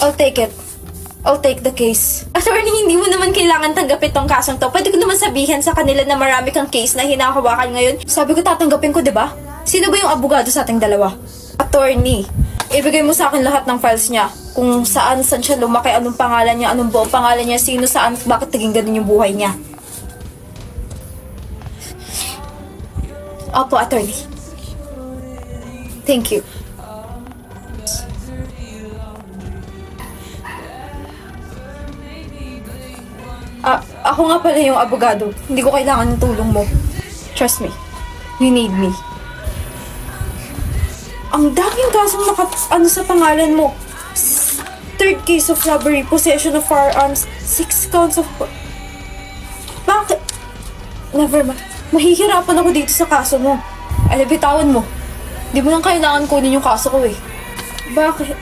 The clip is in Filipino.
I'll take it. I'll take the case. Attorney, hindi mo naman kailangan tanggapin tong kasong to. Pwede ko naman sabihin sa kanila na marami kang case na hinahawakan ngayon. Sabi ko tatanggapin ko, di ba? Sino ba yung abogado sa ating dalawa? Attorney, ibigay mo sa akin lahat ng files niya. Kung saan siya lumaki, anong pangalan niya, anong buong pangalan niya, sino, saan, bakit naging ganun yung buhay niya. Opo, attorney. Thank you. Ako nga pala yung abogado. Hindi ko kailangan ng tulong mo. Trust me. You need me. Ang daming kasong sa pangalan mo. Third case of robbery, possession of firearms, 6 counts of... Bakit? Never mind. Mahihirapan ako dito sa kaso mo. Bitawan mo. Di mo lang kailangan kunin yung kaso ko eh. Bakit?